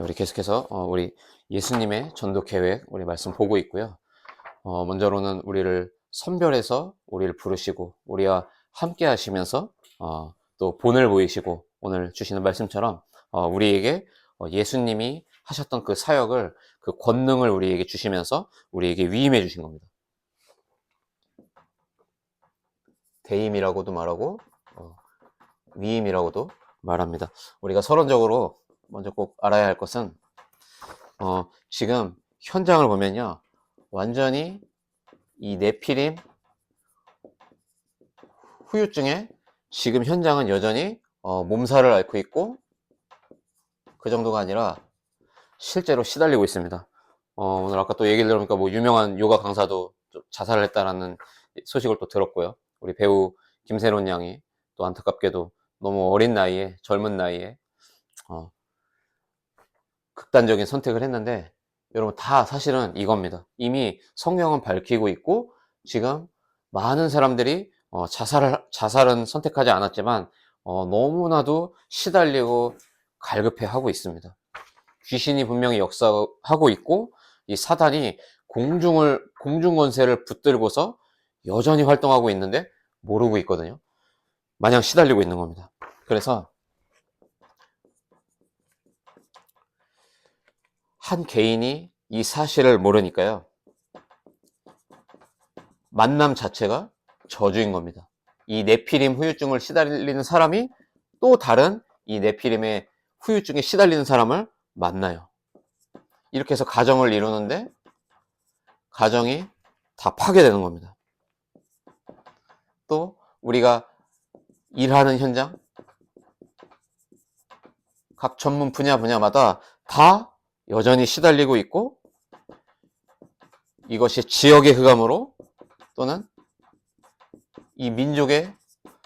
우리 계속해서 우리 예수님의 전도 계획 우리 말씀 보고 있고요. 먼저로는 우리를 선별해서 우리를 부르시고 우리와 함께 하시면서 또 본을 보이시고 오늘 주시는 말씀처럼 우리에게 예수님이 하셨던 그 사역을, 그 권능을 우리에게 주시면서 우리에게 위임해 주신 겁니다. 대임이라고도 말하고 위임이라고도 말합니다. 우리가 서론적으로 먼저 꼭 알아야 할 것은 지금 현장을 보면요, 완전히 이 네피림 후유증에 지금 현장은 여전히 몸살을 앓고 있고, 그 정도가 아니라 실제로 시달리고 있습니다. 오늘 아까 또 얘기를 들어보니까 뭐 유명한 요가 강사도 자살을 했다라는 소식을 또 들었고요. 우리 배우 김세론 양이 또 안타깝게도 너무 어린 나이에, 젊은 나이에 극단적인 선택을 했는데, 여러분 다 사실은 이겁니다. 이미 성경은 밝히고 있고 지금 많은 사람들이 자살은 선택하지 않았지만 너무나도 시달리고 갈급해하고 있습니다. 귀신이 분명히 역사하고 있고 이 사단이 공중 권세를 붙들고서 여전히 활동하고 있는데 모르고 있거든요. 마냥 시달리고 있는 겁니다. 그래서 한 개인이 이 사실을 모르니까요, 만남 자체가 저주인 겁니다. 이 네피림 후유증을 시달리는 사람이 또 다른 이 네피림의 후유증에 시달리는 사람을 만나요. 이렇게 해서 가정을 이루는데 가정이 다 파괴되는 겁니다. 또 우리가 일하는 현장, 각 전문 분야마다 다 여전히 시달리고 있고, 이것이 지역의 흑암으로 또는 이 민족의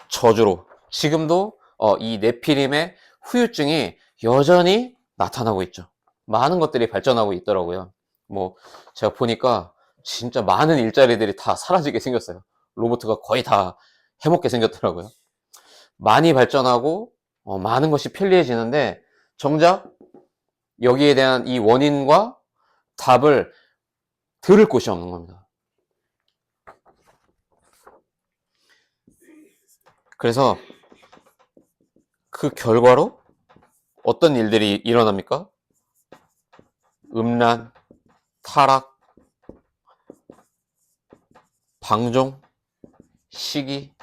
저주로 지금도 이 네피림의 후유증이 여전히 나타나고 있죠. 많은 것들이 발전하고 있더라고요. 뭐 제가 보니까 진짜 많은 일자리들이 다 사라지게 생겼어요. 로봇가 거의 다 해먹게 생겼더라고요. 많이 발전하고 많은 것이 편리해지는데 정작 여기에 대한 이 원인과 답을 들을 곳이 없는 겁니다. 그래서 그 결과로 어떤 일들이 일어납니까? 음란, 타락, 방종, 시기,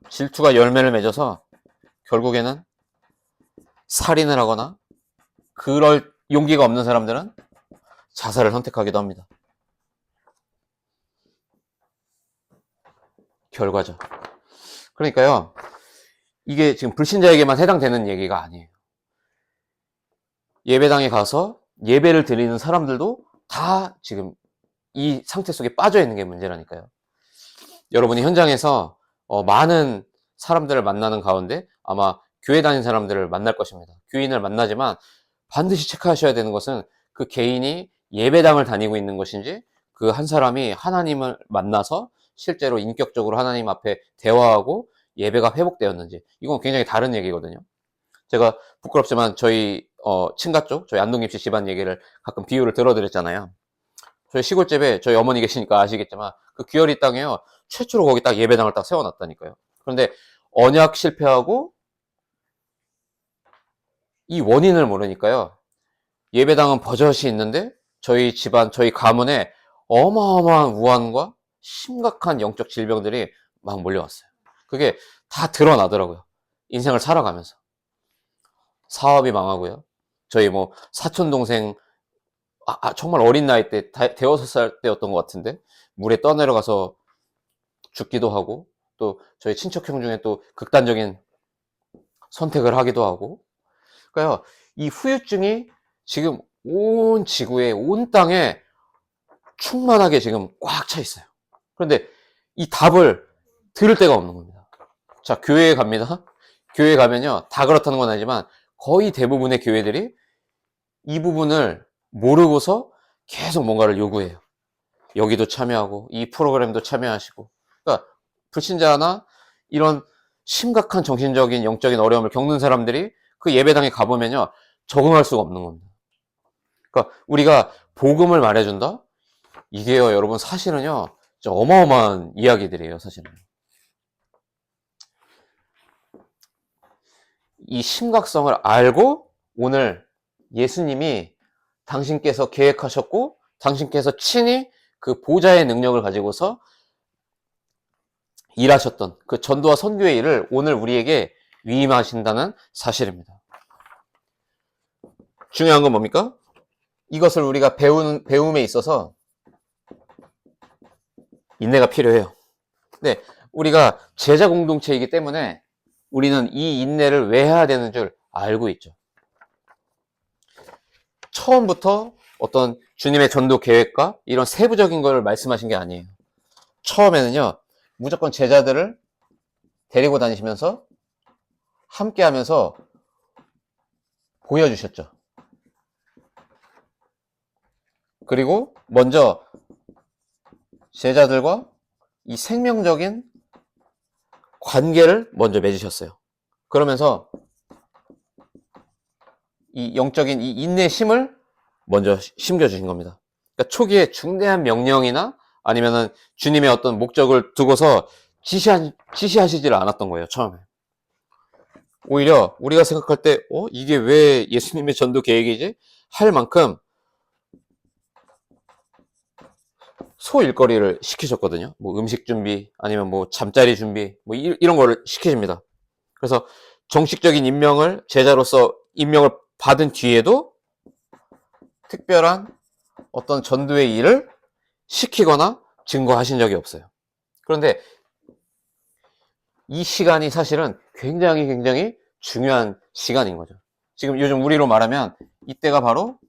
질투가 열매를 맺어서 결국에는 살인을 하거나, 그럴 용기가 없는 사람들은 자살을 선택하기도 합니다. 결과죠. 그러니까요, 이게 지금 불신자에게만 해당되는 얘기가 아니에요. 예배당에 가서 예배를 드리는 사람들도 다 지금 이 상태 속에 빠져 있는 게 문제라니까요. 여러분이 현장에서 많은 사람들을 만나는 가운데 아마 교회 다니는 사람들을 만날 것입니다. 교인을 만나지만 반드시 체크하셔야 되는 것은 그 개인이 예배당을 다니고 있는 것인지, 그 한 사람이 하나님을 만나서 실제로 인격적으로 하나님 앞에 대화하고 예배가 회복되었는지, 이건 굉장히 다른 얘기거든요. 제가 부끄럽지만 저희 친가 쪽, 저희 안동김씨 집안 얘기를 가끔 비유를 들어드렸잖아요. 저희 시골집에 저희 어머니 계시니까 아시겠지만 그 귀어리 땅에요, 최초로 거기 딱 예배당을 딱 세워놨다니까요. 그런데 언약 실패하고 이 원인을 모르니까요, 예배당은 버젓이 있는데 저희 집안, 저희 가문에 어마어마한 우환과 심각한 영적 질병들이 막 몰려왔어요. 그게 다 드러나더라고요. 인생을 살아가면서. 사업이 망하고요. 저희 뭐 사촌 동생 정말 어린 나이 때, 대여섯 살 때였던 것 같은데 물에 떠내려가서 죽기도 하고, 또 저희 친척형 중에 또 극단적인 선택을 하기도 하고. 그러니까요, 이 후유증이 지금 온 지구에, 온 땅에 충만하게 지금 꽉 차 있어요. 그런데 이 답을 들을 데가 없는 겁니다. 자, 교회에 갑니다. 교회에 가면요, 다 그렇다는 건 아니지만 거의 대부분의 교회들이 이 부분을 모르고서 계속 뭔가를 요구해요. 여기도 참여하고 이 프로그램도 참여하시고. 그러니까 불신자나 이런 심각한 정신적인 영적인 어려움을 겪는 사람들이 그 예배당에 가보면요, 적응할 수가 없는 겁니다. 그러니까 우리가 복음을 말해준다? 이게요, 여러분, 사실은요, 진짜 어마어마한 이야기들이에요, 사실은. 이 심각성을 알고 오늘 예수님이 당신께서 계획하셨고 당신께서 친히 그 보좌의 능력을 가지고서 일하셨던 그 전도와 선교의 일을 오늘 우리에게 위임하신다는 사실입니다. 중요한 건 뭡니까? 이것을 우리가 배움에 있어서 인내가 필요해요. 근데 우리가 제자 공동체이기 때문에 우리는 이 인내를 왜 해야 되는 줄 알고 있죠. 처음부터 어떤 주님의 전도 계획과 이런 세부적인 걸 말씀하신 게 아니에요. 처음에는요, 무조건 제자들을 데리고 다니시면서 함께 하면서 보여주셨죠. 그리고 먼저 제자들과 이 생명적인 관계를 먼저 맺으셨어요. 그러면서 이 영적인 이 인내심을 먼저 심겨주신 겁니다. 그러니까 초기에 중대한 명령이나 아니면은 주님의 어떤 목적을 두고서 지시하시지를 않았던 거예요, 처음에. 오히려 우리가 생각할 때, 이게 왜 예수님의 전도 계획이지? 할 만큼 소일거리를 시키셨거든요. 뭐 음식 준비, 아니면 뭐 잠자리 준비, 뭐 이런 거를 시키십니다. 그래서 정식적인 임명을, 제자로서 임명을 받은 뒤에도 특별한 어떤 전도의 일을 시키거나 증거하신 적이 없어요. 그런데 이 시간이 사실은 굉장히 중요한 시간인 거죠. 지금 요즘 우리로 말하면 이때가 바로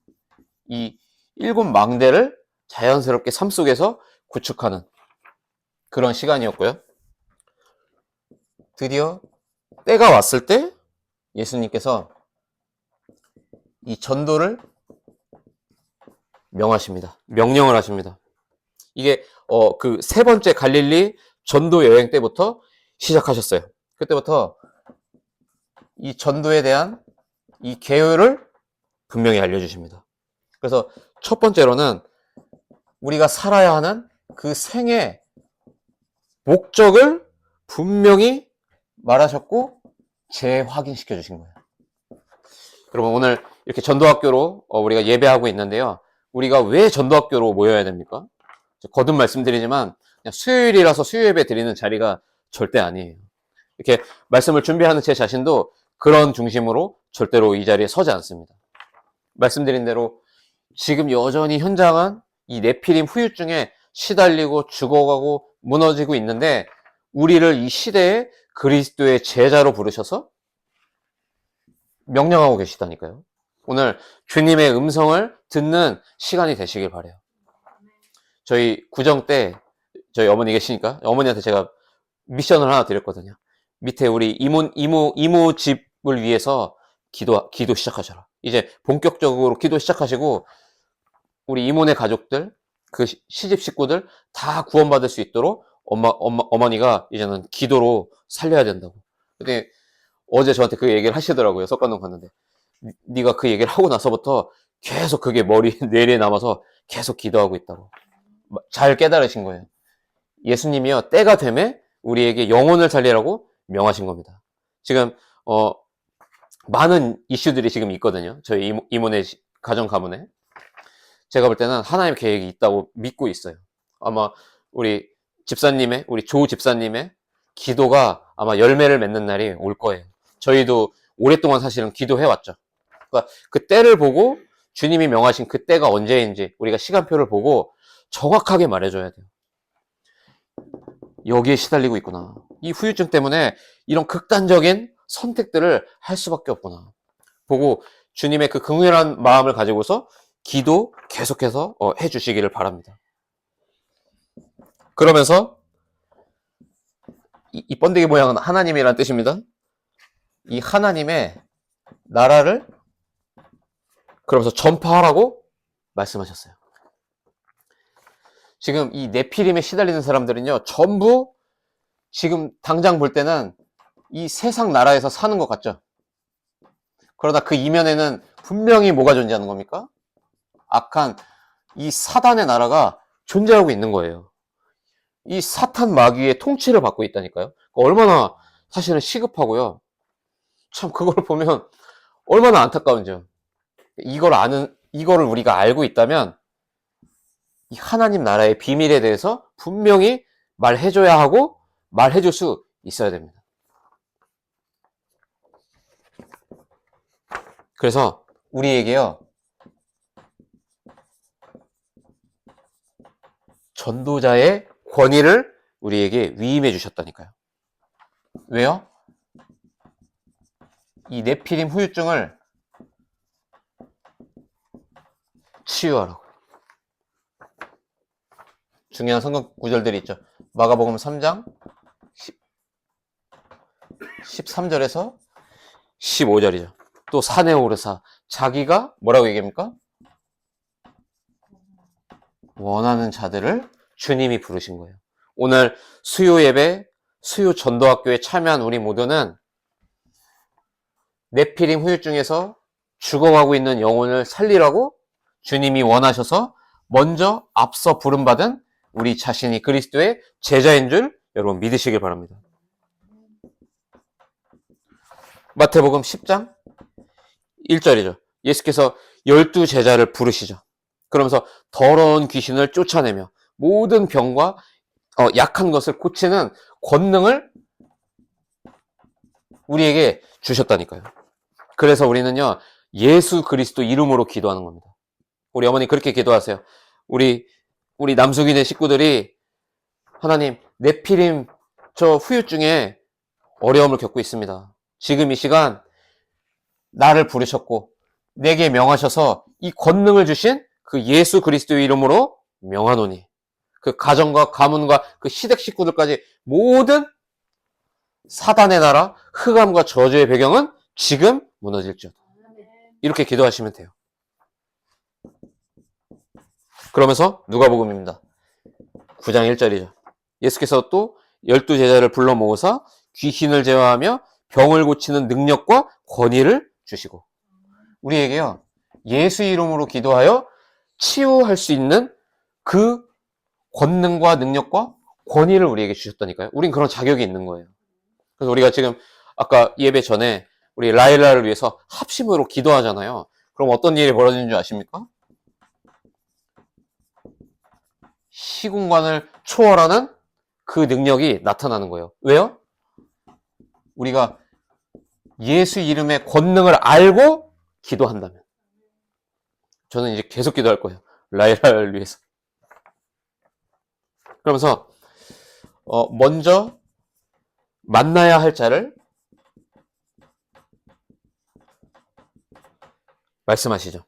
이 7망대를 자연스럽게 삶 속에서 구축하는 그런 시간이었고요. 드디어 때가 왔을 때 예수님께서 이 전도를 명령을 하십니다. 이게 그 세 번째 갈릴리 전도 여행 때부터 시작하셨어요. 그때부터 이 전도에 대한 이 계율을 분명히 알려주십니다. 그래서 첫 번째로는 우리가 살아야 하는 그 생의 목적을 분명히 말하셨고 재확인시켜 주신 거예요. 여러분, 오늘 이렇게 전도학교로 우리가 예배하고 있는데요. 우리가 왜 전도학교로 모여야 됩니까? 거듭 말씀드리지만 그냥 수요일이라서 수요 예배 드리는 자리가 절대 아니에요. 이렇게 말씀을 준비하는 제 자신도 그런 중심으로 절대로 이 자리에 서지 않습니다. 말씀드린 대로 지금 여전히 현장은 이 네피림 후유증에 시달리고 죽어가고 무너지고 있는데 우리를 이 시대에 그리스도의 제자로 부르셔서 명령하고 계시다니까요. 오늘 주님의 음성을 듣는 시간이 되시길 바라요. 저희 구정 때 저희 어머니 계시니까 어머니한테 제가 미션을 하나 드렸거든요. 밑에 우리 이모 집을 위해서 기도 시작하셔라. 이제 본격적으로 기도 시작하시고 우리 이모네 가족들, 그 시집 식구들 다 구원받을 수 있도록 어머니가 이제는 기도로 살려야 된다고. 근데 어제 저한테 그 얘기를 하시더라고요. 석관동 갔는데. 네가 그 얘기를 하고 나서부터 계속 그게 뇌리에 남아서 계속 기도하고 있다고. 잘 깨달으신 거예요. 예수님이요, 때가 되면 우리에게 영혼을 살리라고 명하신 겁니다. 지금 많은 이슈들이 지금 있거든요. 저희 이모네 가정 가문에. 제가 볼 때는 하나님 계획이 있다고 믿고 있어요. 아마 우리 조 집사님의 기도가 아마 열매를 맺는 날이 올 거예요. 저희도 오랫동안 사실은 기도해왔죠. 그러니까 그 때를 보고 주님이 명하신 그 때가 언제인지 우리가 시간표를 보고 정확하게 말해줘야 돼요. 여기에 시달리고 있구나. 이 후유증 때문에 이런 극단적인 선택들을 할 수밖에 없구나. 보고 주님의 그 긍휼한 마음을 가지고서 기도 계속해서 해주시기를 바랍니다. 그러면서 이 번데기 모양은 하나님이라는 뜻입니다. 이 하나님의 나라를 그러면서 전파하라고 말씀하셨어요. 지금 이 네피림에 시달리는 사람들은요, 전부 지금 당장 볼 때는 이 세상 나라에서 사는 것 같죠. 그러나 그 이면에는 분명히 뭐가 존재하는 겁니까? 악한 이 사단의 나라가 존재하고 있는 거예요. 이 사탄 마귀의 통치를 받고 있다니까요. 얼마나 사실은 시급하고요. 참 그걸 보면 얼마나 안타까운지요. 이거를 우리가 알고 있다면 이 하나님 나라의 비밀에 대해서 분명히 말해줘야 하고 말해줄 수 있어야 됩니다. 그래서 우리에게요, 전도자의 권위를 우리에게 위임해 주셨다니까요. 왜요? 이 네피림 후유증을 치유하라고. 중요한 성경 구절들이 있죠. 마가복음 3장 13절에서 15절이죠. 또 산에 오르사 자기가 뭐라고 얘기합니까? 원하는 자들을 주님이 부르신 거예요. 오늘 수요 예배, 수요 전도학교에 참여한 우리 모두는 네피림 후유증에서 죽어가고 있는 영혼을 살리라고 주님이 원하셔서 먼저 앞서 부름받은 우리 자신이 그리스도의 제자인 줄 여러분 믿으시길 바랍니다. 마태복음 10장 1절이죠. 예수께서 12제자를 부르시죠. 그러면서 더러운 귀신을 쫓아내며 모든 병과 약한 것을 고치는 권능을 우리에게 주셨다니까요. 그래서 우리는요, 예수 그리스도 이름으로 기도하는 겁니다. 우리 어머니 그렇게 기도하세요. 우리 남숙이네 식구들이 하나님, 네피림 저 후유증에 어려움을 겪고 있습니다. 지금 이 시간 나를 부르셨고 내게 명하셔서 이 권능을 주신 그 예수 그리스도의 이름으로 명하노니 그 가정과 가문과 그 시댁 식구들까지 모든 사단의 나라, 흑암과 저주의 배경은 지금 무너질지어다. 이렇게 기도하시면 돼요. 그러면서 누가복음입니다. 9장 1절이죠. 예수께서 또 12제자를 불러 모으사 귀신을 제어하며 병을 고치는 능력과 권위를 주시고 우리에게요, 예수 이름으로 기도하여 치유할 수 있는 그 권능과 능력과 권위를 우리에게 주셨다니까요. 우린 그런 자격이 있는 거예요. 그래서 우리가 지금 아까 예배 전에 우리 라일라를 위해서 합심으로 기도하잖아요. 그럼 어떤 일이 벌어지는 줄 아십니까? 시공간을 초월하는 그 능력이 나타나는 거예요. 왜요? 우리가 예수 이름의 권능을 알고 기도한다면. 저는 이제 계속 기도할 거예요. 라일라를 위해서. 그러면서 먼저 만나야 할 자를 말씀하시죠.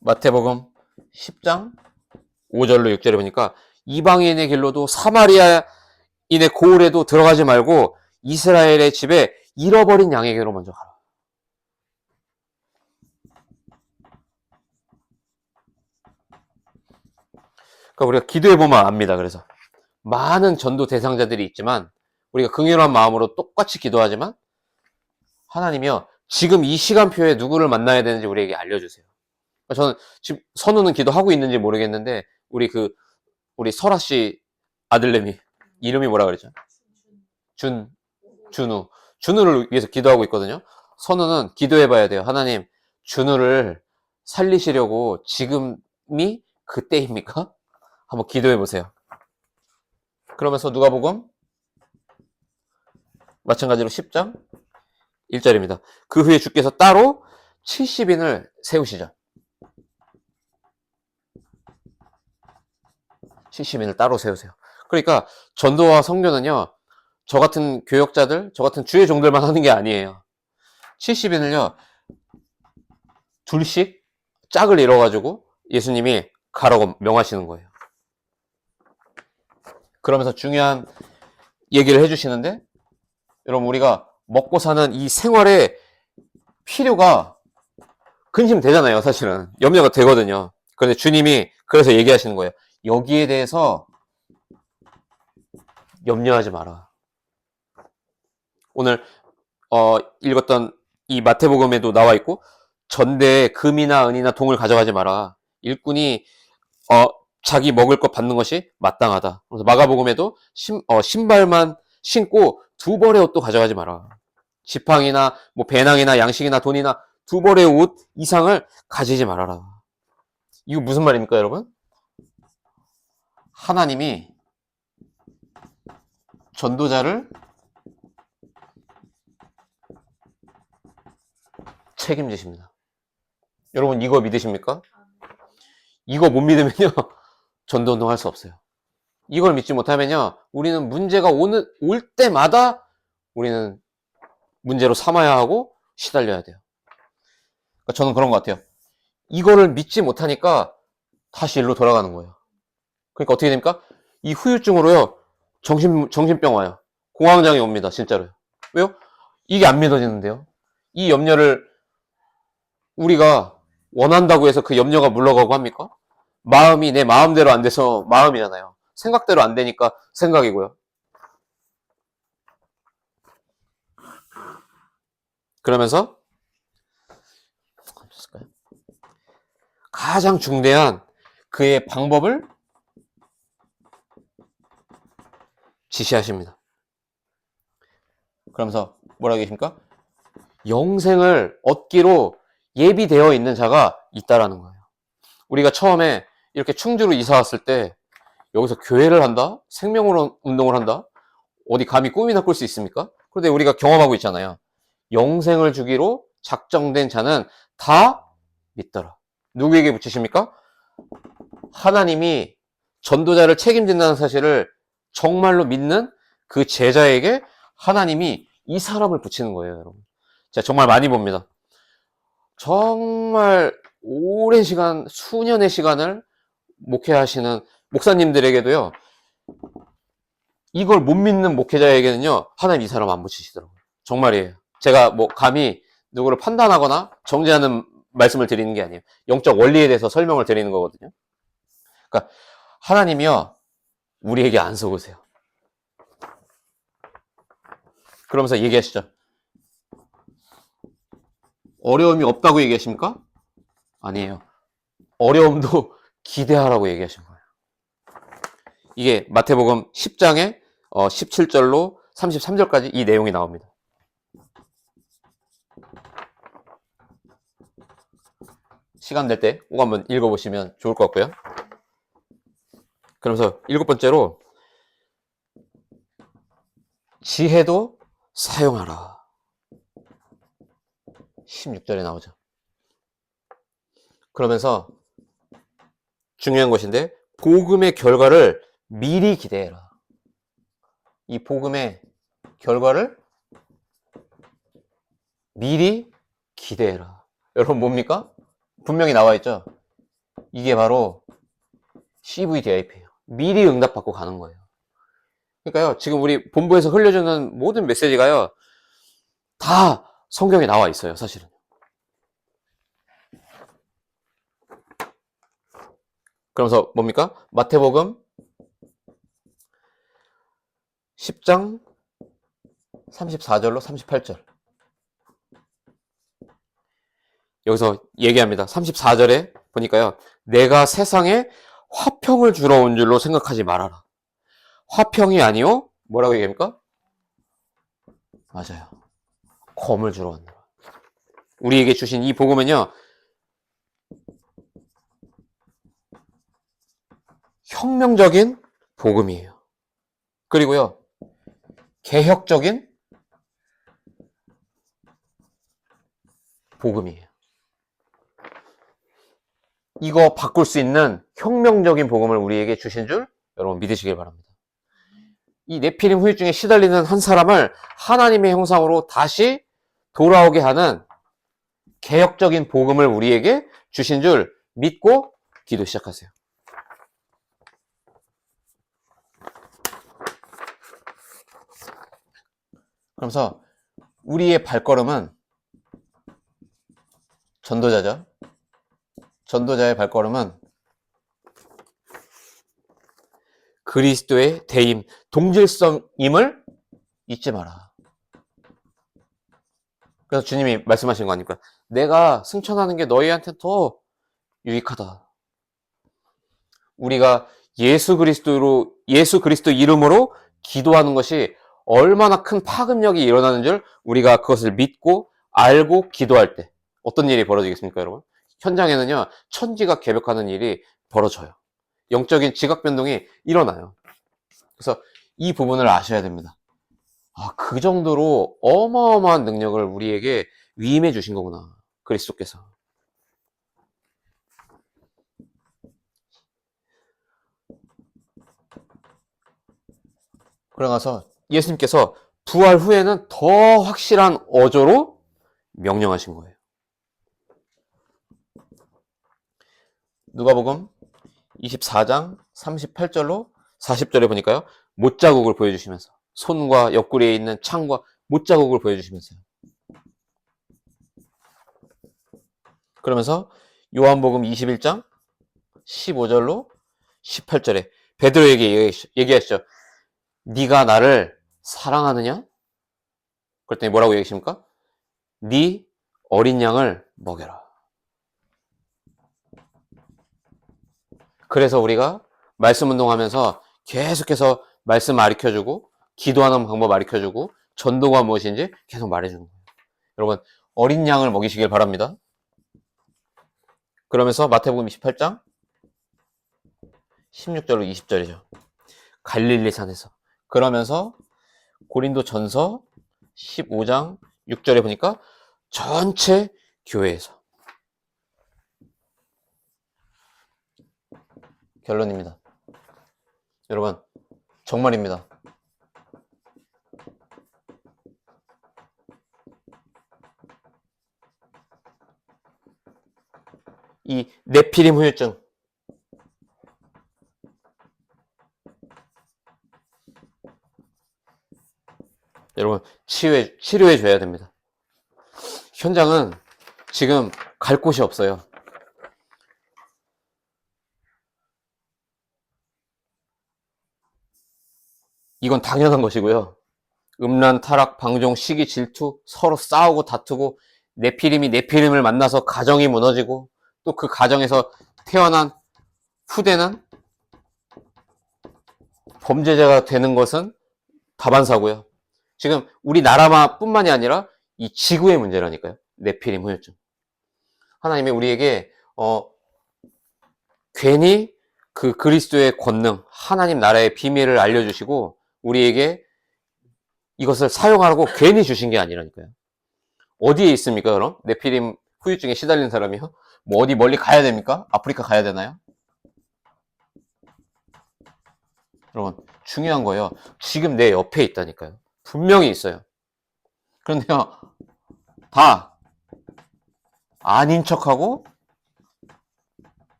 마태복음 10장 5절로 6절에 보니까 이방인의 길로도 사마리아인의 고을에도 들어가지 말고 이스라엘의 집에 잃어버린 양에게로 먼저 가라. 그러니까 우리가 기도해보면 압니다. 그래서 많은 전도 대상자들이 있지만 우리가 긍휼한 마음으로 똑같이 기도하지만 하나님이요, 지금 이 시간표에 누구를 만나야 되는지 우리에게 알려주세요. 저는 지금 선우는 기도하고 있는지 모르겠는데 우리 설아 씨 아들내미 이름이 뭐라 그랬죠? 준우를 위해서 기도하고 있거든요. 선우는 기도해봐야 돼요. 하나님, 준우를 살리시려고 지금이 그때입니까? 한번 기도해보세요. 그러면서 누가복음 마찬가지로 10장 1절입니다. 그 후에 주께서 따로 70인을 세우시죠. 70인을 따로 세우세요. 그러니까 전도와 선교는요, 저 같은 교역자들, 저 같은 주의 종들만 하는 게 아니에요. 70인을요, 둘씩 짝을 이뤄가지고 예수님이 가라고 명하시는 거예요. 그러면서 중요한 얘기를 해주시는데, 여러분, 우리가 먹고 사는 이 생활의 필요가 근심되잖아요, 사실은. 염려가 되거든요. 그런데 주님이 그래서 얘기하시는 거예요. 여기에 대해서 염려하지 마라. 오늘 읽었던 이 마태복음에도 나와 있고, 전대에 금이나 은이나 동을 가져가지 마라. 일꾼이 자기 먹을 것 받는 것이 마땅하다. 그래서 마가복음에도 신발만 신고 두 벌의 옷도 가져가지 마라. 지팡이나 뭐 배낭이나 양식이나 돈이나 두 벌의 옷 이상을 가지지 말아라. 이거 무슨 말입니까, 여러분? 하나님이 전도자를 책임지십니다. 여러분 이거 믿으십니까? 이거 못 믿으면요 전도운동 할 수 없어요. 이걸 믿지 못하면요 우리는 문제가 올 때마다 우리는 문제로 삼아야 하고 시달려야 돼요. 그러니까 저는 그런 것 같아요. 이거를 믿지 못하니까 다시 일로 돌아가는 거예요. 그러니까 어떻게 됩니까? 이 후유증으로요 정신병 와요. 공황장애 옵니다. 진짜로요. 왜요? 이게 안 믿어지는데요. 이 염려를 우리가 원한다고 해서 그 염려가 물러가고 합니까? 마음이 내 마음대로 안 돼서 마음이잖아요. 생각대로 안 되니까 생각이고요. 그러면서 가장 중대한 그의 방법을 지시하십니다. 그러면서 뭐라고 계십니까? 영생을 얻기로 예비되어 있는 자가 있다라는 거예요. 우리가 처음에 이렇게 충주로 이사 왔을 때 여기서 교회를 한다? 생명으로 운동을 한다? 어디 감히 꿈이나 꿀 수 있습니까? 그런데 우리가 경험하고 있잖아요. 영생을 주기로 작정된 자는 다 믿더라. 누구에게 붙이십니까? 하나님이 전도자를 책임진다는 사실을 정말로 믿는 그 제자에게 하나님이 이 사람을 붙이는 거예요, 여러분. 제가 정말 많이 봅니다. 정말 오랜 시간, 수년의 시간을 목회하시는 목사님들에게도요, 이걸 못 믿는 목회자에게는요, 하나님 이 사람 안 붙이시더라고요. 정말이에요. 제가 뭐 감히 누구를 판단하거나 정죄하는 말씀을 드리는 게 아니에요. 영적 원리에 대해서 설명을 드리는 거거든요. 그러니까 하나님이요, 우리에게 안 속으세요. 그러면서 얘기하시죠. 어려움이 없다고 얘기하십니까? 아니에요. 어려움도 기대하라고 얘기하신 거예요. 이게 마태복음 10장에 17절로 33절까지 이 내용이 나옵니다. 시간 될 때 꼭 한번 읽어보시면 좋을 것 같고요. 그러면서 7번째로 지혜도 사용하라. 16절에 나오죠. 그러면서 중요한 것인데 복음의 결과를 미리 기대해라. 이 복음의 결과를 미리 기대해라. 여러분 뭡니까? 분명히 나와 있죠. 이게 바로 CVDIP예요. 미리 응답받고 가는 거예요. 그러니까요, 지금 우리 본부에서 흘려주는 모든 메시지가요, 다 성경에 나와 있어요, 사실은. 그러면서 뭡니까? 마태복음 10장 34절로 38절. 여기서 얘기합니다. 34절에 보니까요, 내가 세상에 화평을 주러 온 줄로 생각하지 말아라. 화평이 아니요? 뭐라고 얘기합니까? 맞아요. 검을 주러 왔노라. 우리에게 주신 이 복음은요, 혁명적인 복음이에요. 그리고요, 개혁적인 복음이에요. 이거 바꿀 수 있는 혁명적인 복음을 우리에게 주신 줄 여러분 믿으시길 바랍니다. 이 네피림 후유증에 시달리는 한 사람을 하나님의 형상으로 다시 돌아오게 하는 개혁적인 복음을 우리에게 주신 줄 믿고 기도 시작하세요. 그러면서 우리의 발걸음은 전도자죠. 전도자의 발걸음은 그리스도의 대임, 동질성임을 잊지 마라. 그래서 주님이 말씀하신 거 아닙니까? 내가 승천하는 게 너희한테 더 유익하다. 우리가 예수 그리스도 이름으로 기도하는 것이 얼마나 큰 파급력이 일어나는 줄 우리가 그것을 믿고 알고 기도할 때 어떤 일이 벌어지겠습니까, 여러분? 현장에는요, 천지가 개벽하는 일이 벌어져요. 영적인 지각 변동이 일어나요. 그래서 이 부분을 아셔야 됩니다. 아, 그 정도로 어마어마한 능력을 우리에게 위임해 주신 거구나, 그리스도께서. 그러나서 예수님께서 부활 후에는 더 확실한 어조로 명령하신 거예요. 누가복음 24장 38절로 40절에 보니까요, 못자국을 보여주시면서 손과 옆구리에 있는 창과 못자국을 보여주시면서요. 그러면서 요한복음 21장 15절로 18절에 베드로에게 얘기하시죠. 네가 나를 사랑하느냐? 그랬더니 뭐라고 얘기하십니까? 네 어린 양을 먹여라. 그래서 우리가 말씀 운동하면서 계속해서 말씀 가르쳐주고 기도하는 방법 가르쳐주고 전도가 무엇인지 계속 말해주는 거예요. 여러분, 어린 양을 먹이시길 바랍니다. 그러면서 마태복음 28장 16절로 20절이죠. 갈릴리 산에서. 그러면서 고린도 전서 15장 6절에 보니까 전체 교회에서. 결론입니다. 여러분, 정말입니다. 이 네피림 후유증, 여러분 치료해 줘야 됩니다. 현장은 지금 갈 곳이 없어요. 이건 당연한 것이고요. 음란, 타락, 방종, 시기, 질투, 서로 싸우고 다투고 네피림을 만나서 가정이 무너지고 또 그 가정에서 태어난 후대는 범죄자가 되는 것은 다반사고요. 지금 우리나라뿐만이 아니라 이 지구의 문제라니까요. 네피림 후유증. 하나님이 우리에게 괜히 그 그리스도의 권능, 하나님 나라의 비밀을 알려주시고 우리에게 이것을 사용하라고 괜히 주신 게 아니라니까요. 어디에 있습니까, 그럼? 네피림 후유증에 시달린 사람이요? 뭐 어디 멀리 가야 됩니까? 아프리카 가야 되나요? 여러분, 중요한 거예요. 지금 내 옆에 있다니까요. 분명히 있어요. 그런데요, 다 아닌 척하고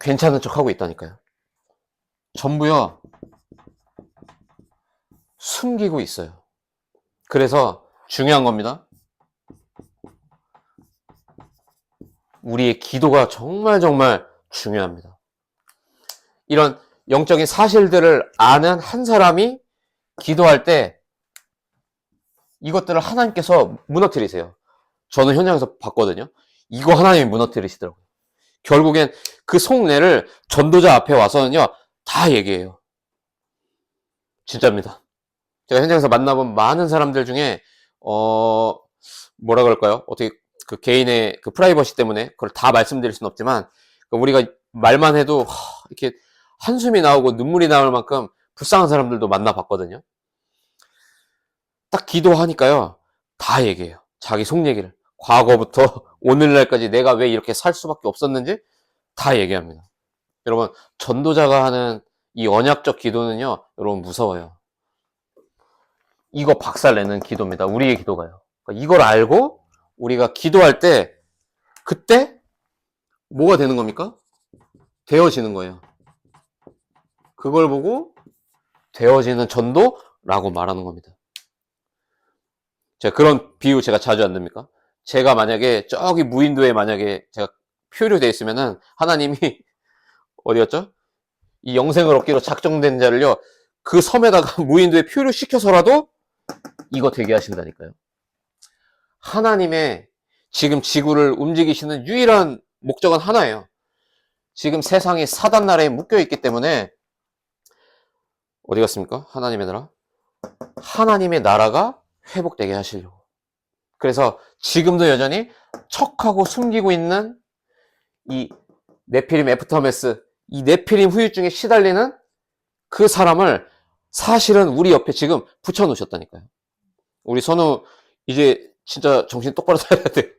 괜찮은 척하고 있다니까요. 전부요, 숨기고 있어요. 그래서 중요한 겁니다. 우리의 기도가 정말 중요합니다. 이런 영적인 사실들을 아는 한 사람이 기도할 때 이것들을 하나님께서 무너뜨리세요. 저는 현장에서 봤거든요. 이거 하나님이 무너뜨리시더라고요. 결국엔 그 속내를 전도자 앞에 와서는요, 다 얘기해요. 진짜입니다. 제가 현장에서 만나본 많은 사람들 중에 뭐라 그럴까요? 어떻게 그 개인의 그 프라이버시 때문에 그걸 다 말씀드릴 수는 없지만 우리가 말만 해도 이렇게 한숨이 나오고 눈물이 나올 만큼 불쌍한 사람들도 만나봤거든요. 딱 기도하니까요, 다 얘기해요. 자기 속 얘기를. 과거부터 오늘날까지 내가 왜 이렇게 살 수밖에 없었는지 다 얘기합니다. 여러분, 전도자가 하는 이 언약적 기도는요, 여러분 무서워요. 이거 박살내는 기도입니다. 우리의 기도가요. 그러니까 이걸 알고 우리가 기도할 때 그때 뭐가 되는 겁니까? 되어지는 거예요. 그걸 보고 되어지는 전도라고 말하는 겁니다. 제가 그런 비유 제가 자주 안 듭니까? 제가 만약에 저기 무인도에 만약에 제가 표류되어 있으면은 하나님이 어디였죠? 이 영생을 얻기로 작정된 자를요, 그 섬에다가 무인도에 표류를 시켜서라도 이거 되게 하신다니까요. 하나님의 지금 지구를 움직이시는 유일한 목적은 하나예요. 지금 세상이 사단 나라에 묶여 있기 때문에 어디 갔습니까? 하나님의 나라? 하나님의 나라가 회복되게 하시려고. 그래서 지금도 여전히 척하고 숨기고 있는 이 네피림 에프터메스, 이 네피림 후유증에 시달리는 그 사람을 사실은 우리 옆에 지금 붙여놓으셨다니까요. 우리 선우 이제 진짜 정신 똑바로 차려야 돼.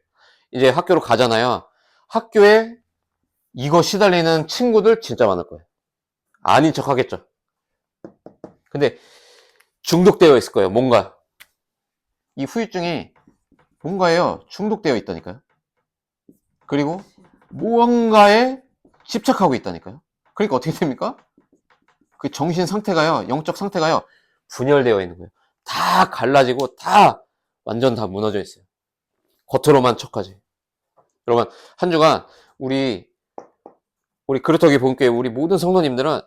이제 학교로 가잖아요. 학교에 이거 시달리는 친구들 진짜 많을 거예요. 아닌 척 하겠죠. 근데 중독되어 있을 거예요. 뭔가. 이 후유증이 뭔가에요. 중독되어 있다니까요. 그리고 무언가에 집착하고 있다니까요. 그러니까 어떻게 됩니까? 그 정신 상태가요, 영적 상태가요, 분열되어 있는 거예요. 다 갈라지고 다 완전 다 무너져 있어요. 겉으로만 척하지. 여러분, 한 주간 우리 그루터기 본교회 우리 모든 성도님들은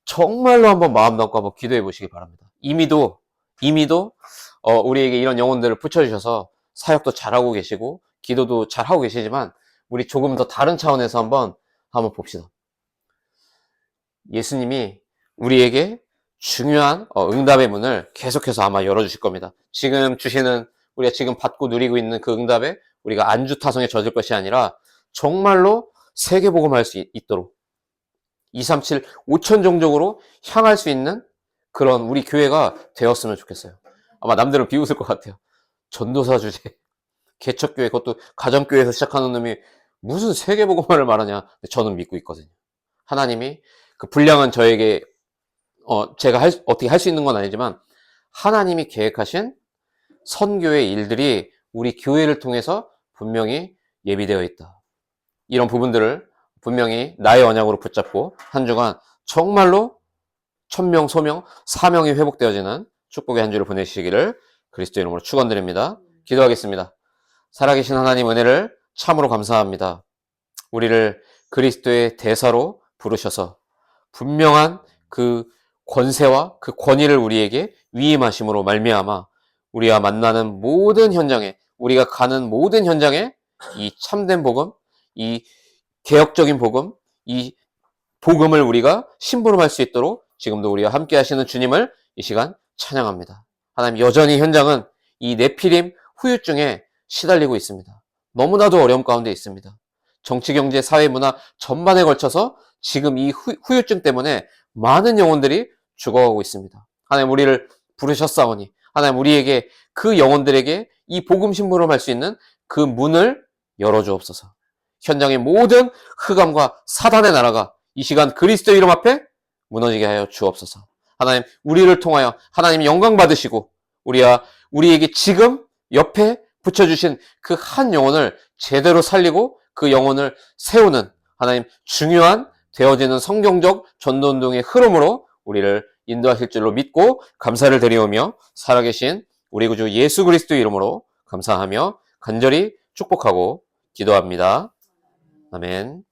정말로 한번 마음 담고 한번 기도해 보시기 바랍니다. 이미도 우리에게 이런 영혼들을 붙여주셔서 사역도 잘하고 계시고 기도도 잘하고 계시지만 우리 조금 더 다른 차원에서 한번 봅시다. 예수님이 우리에게 중요한 응답의 문을 계속해서 아마 열어주실 겁니다. 지금 주시는, 우리가 지금 받고 누리고 있는 그 응답에 우리가 안주타성에 젖을 것이 아니라 정말로 세계복음할 수 있도록 237, 5천 종족으로 향할 수 있는 그런 우리 교회가 되었으면 좋겠어요. 아마 남들은 비웃을 것 같아요. 전도사 주제, 개척교회, 그것도 가정교회에서 시작하는 놈이 무슨 세계복음화를 말하냐. 저는 믿고 있거든요. 하나님이 그 분량은 저에게 제가 어떻게 할 수 있는 건 아니지만 하나님이 계획하신 선교의 일들이 우리 교회를 통해서 분명히 예비되어 있다. 이런 부분들을 분명히 나의 언약으로 붙잡고 한 주간 정말로 천명, 소명, 사명이 회복되어지는 축복의 한 주를 보내시기를 그리스도 이름으로 축원드립니다. 기도하겠습니다. 살아계신 하나님 은혜를 참으로 감사합니다. 우리를 그리스도의 대사로 부르셔서 분명한 그 권세와 그 권위를 우리에게 위임하심으로 말미암아 우리가 만나는 모든 현장에, 우리가 가는 모든 현장에 이 참된 복음, 이 개혁적인 복음, 이 복음을 우리가 심부름할 수 있도록 지금도 우리와 함께 하시는 주님을 이 시간 찬양합니다. 하나님, 여전히 현장은 이 네피림 후유증에 시달리고 있습니다. 너무나도 어려움 가운데 있습니다. 정치, 경제, 사회, 문화 전반에 걸쳐서 지금 이 후유증 때문에 많은 영혼들이 죽어가고 있습니다. 하나님, 우리를 부르셨사오니 하나님, 우리에게 그 영혼들에게 이 복음 심부름할 수 있는 그 문을 열어주옵소서. 현장의 모든 흑암과 사단의 나라가 이 시간 그리스도 이름 앞에 무너지게 하여 주옵소서. 하나님, 우리를 통하여 하나님 영광 받으시고 우리에게 지금 옆에 붙여주신 그 한 영혼을 제대로 살리고 그 영혼을 세우는 하나님 중요한 되어지는 성경적 전도운동의 흐름으로 우리를 인도하실 줄로 믿고 감사를 드리오며 살아계신 우리 구주 예수 그리스도 이름으로 감사하며 간절히 축복하고 기도합니다. 아멘.